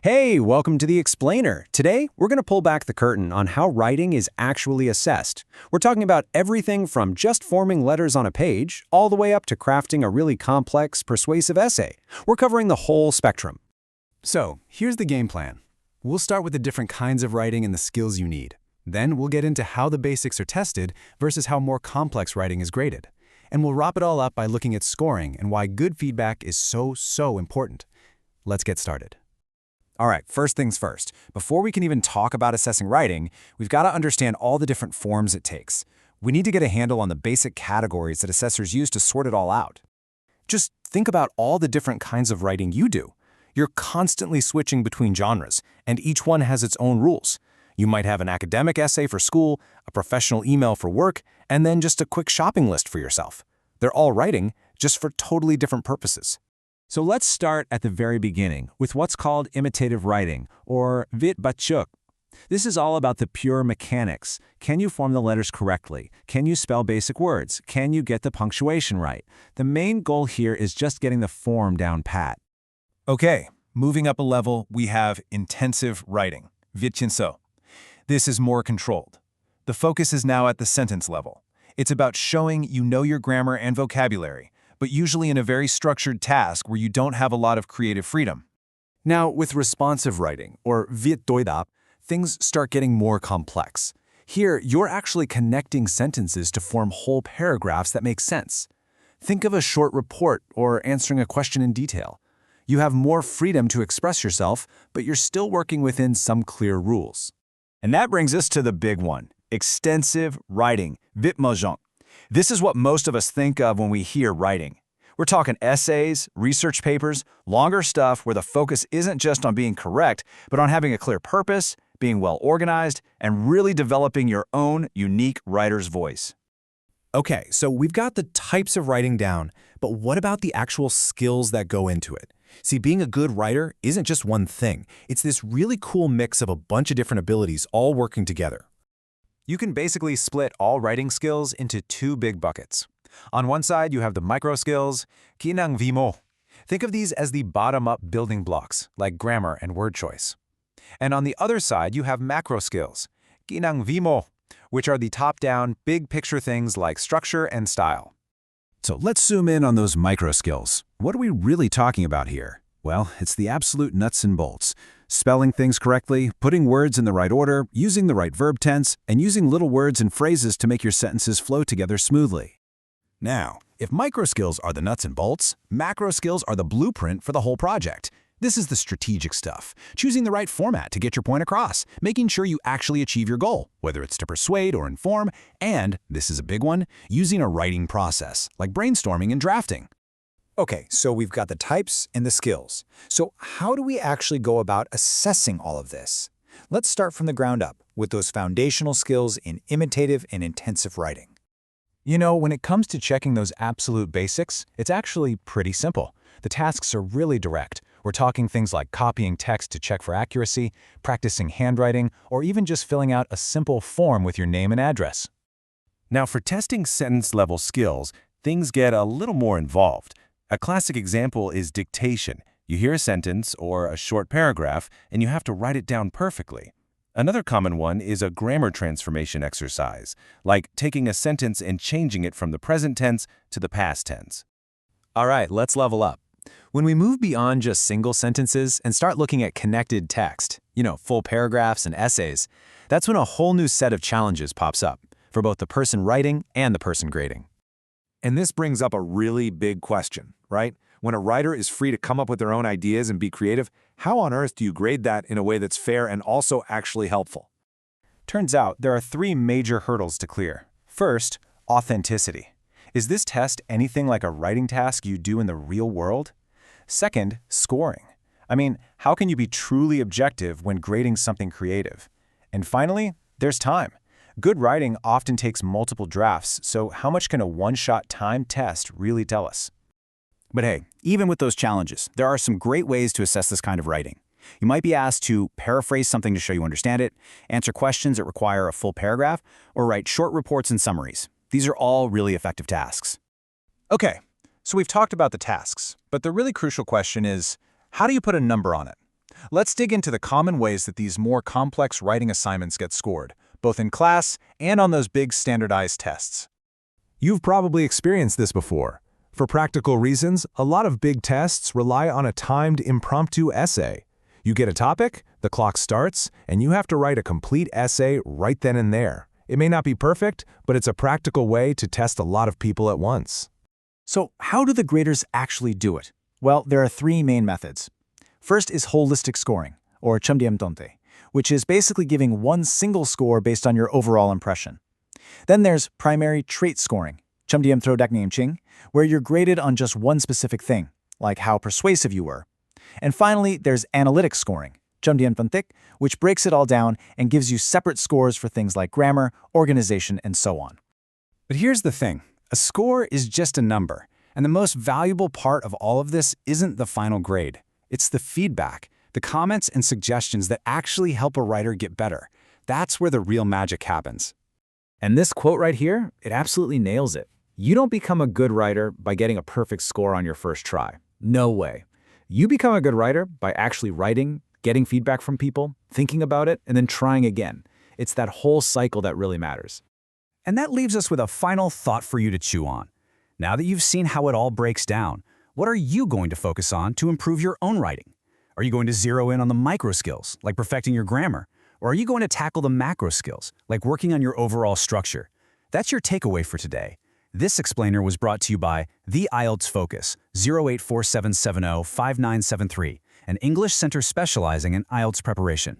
Hey, welcome to The Explainer. Today, we're going to pull back the curtain on how writing is actually assessed. We're talking about everything from just forming letters on a page, all the way up to crafting a really complex, persuasive essay. We're covering the whole spectrum. So, here's the game plan. We'll start with the different kinds of writing and the skills you need. Then we'll get into how the basics are tested versus how more complex writing is graded. And we'll wrap it all up by looking at scoring and why good feedback is so important. Let's get started. All right, first things first. Before we can even talk about assessing writing, we've got to understand all the different forms it takes. We need to get a handle on the basic categories that assessors use to sort it all out. Just think about all the different kinds of writing you do. You're constantly switching between genres, and each one has its own rules. You might have an academic essay for school, a professional email for work, and then just a quick shopping list for yourself. They're all writing, just for totally different purposes. So let's start at the very beginning with what's called imitative writing, or viết bắt chước. This is all about the pure mechanics. Can you form the letters correctly? Can you spell basic words? Can you get the punctuation right? The main goal here is just getting the form down pat. Okay, moving up a level, we have intensive writing, viết chuyên sâu. This is more controlled. The focus is now at the sentence level. It's about showing you know your grammar and vocabulary, but usually in a very structured task where you don't have a lot of creative freedom. Now, with responsive writing, or viết đối đáp, things start getting more complex. Here, you're actually connecting sentences to form whole paragraphs that make sense. Think of a short report or answering a question in detail. You have more freedom to express yourself, but you're still working within some clear rules. And that brings us to the big one, extensive writing, viết mở rộng. This is what most of us think of when we hear writing. We're talking essays, research papers, longer stuff where the focus isn't just on being correct, but on having a clear purpose, being well organized, and really developing your own unique writer's voice. Okay, so we've got the types of writing down, but what about the actual skills that go into it? See, being a good writer isn't just one thing. It's this really cool mix of a bunch of different abilities all working together. You can basically split all writing skills into two big buckets. On one side, you have the micro skills, kỹ năng vi mô. Think of these as the bottom-up building blocks, like grammar and word choice. And on the other side, you have macro skills, kỹ năng vi mô, which are the top-down, big-picture things like structure and style. So let's zoom in on those micro skills. What are we really talking about here? Well, it's the absolute nuts and bolts. Spelling things correctly, putting words in the right order, using the right verb tense, and using little words and phrases to make your sentences flow together smoothly. Now, if micro skills are the nuts and bolts, macro skills are the blueprint for the whole project. This is the strategic stuff, choosing the right format to get your point across, making sure you actually achieve your goal, whether it's to persuade or inform, and, this is a big one, using a writing process, like brainstorming and drafting. Okay, so we've got the types and the skills. So how do we actually go about assessing all of this? Let's start from the ground up with those foundational skills in imitative and intensive writing. You know, when it comes to checking those absolute basics, it's actually pretty simple. The tasks are really direct. We're talking things like copying text to check for accuracy, practicing handwriting, or even just filling out a simple form with your name and address. Now, for testing sentence-level skills, things get a little more involved. A classic example is dictation. You hear a sentence or a short paragraph, and you have to write it down perfectly. Another common one is a grammar transformation exercise, like taking a sentence and changing it from the present tense to the past tense. All right, let's level up. When we move beyond just single sentences and start looking at connected text, full paragraphs and essays, that's when a whole new set of challenges pops up for both the person writing and the person grading. And this brings up a really big question, right? When a writer is free to come up with their own ideas and be creative, how on earth do you grade that in a way that's fair and also actually helpful? Turns out there are three major hurdles to clear. First, authenticity. Is this test anything like a writing task you do in the real world? Second, scoring. I mean, how can you be truly objective when grading something creative? And finally, there's time. Good writing often takes multiple drafts, so how much can a one-shot time test really tell us? But hey, even with those challenges, there are some great ways to assess this kind of writing. You might be asked to paraphrase something to show you understand it, answer questions that require a full paragraph, or write short reports and summaries. These are all really effective tasks. Okay, so we've talked about the tasks, but the really crucial question is, how do you put a number on it? Let's dig into the common ways that these more complex writing assignments get scored, both in class and on those big standardized tests. You've probably experienced this before. For practical reasons, a lot of big tests rely on a timed impromptu essay. You get a topic, the clock starts, and you have to write a complete essay right then and there. It may not be perfect, but it's a practical way to test a lot of people at once. So how do the graders actually do it? Well, there are three main methods. First is holistic scoring, or 점점동태, which is basically giving one single score based on your overall impression. Then there's primary trait scoring, 점점throdakneimching, where you're graded on just one specific thing, like how persuasive you were. And finally, there's analytic scoring, 점점분석, which breaks it all down and gives you separate scores for things like grammar, organization, and so on. But here's the thing. A score is just a number, and the most valuable part of all of this isn't the final grade. It's the feedback, the comments and suggestions that actually help a writer get better. That's where the real magic happens. And this quote right here, it absolutely nails it. You don't become a good writer by getting a perfect score on your first try. No way. You become a good writer by actually writing, getting feedback from people, thinking about it, and then trying again. It's that whole cycle that really matters. And that leaves us with a final thought for you to chew on. Now that you've seen how it all breaks down, what are you going to focus on to improve your own writing? Are you going to zero in on the micro skills, like perfecting your grammar? Or are you going to tackle the macro skills, like working on your overall structure? That's your takeaway for today. This explainer was brought to you by The IELTS Focus, 0847705973, an English center specializing in IELTS preparation.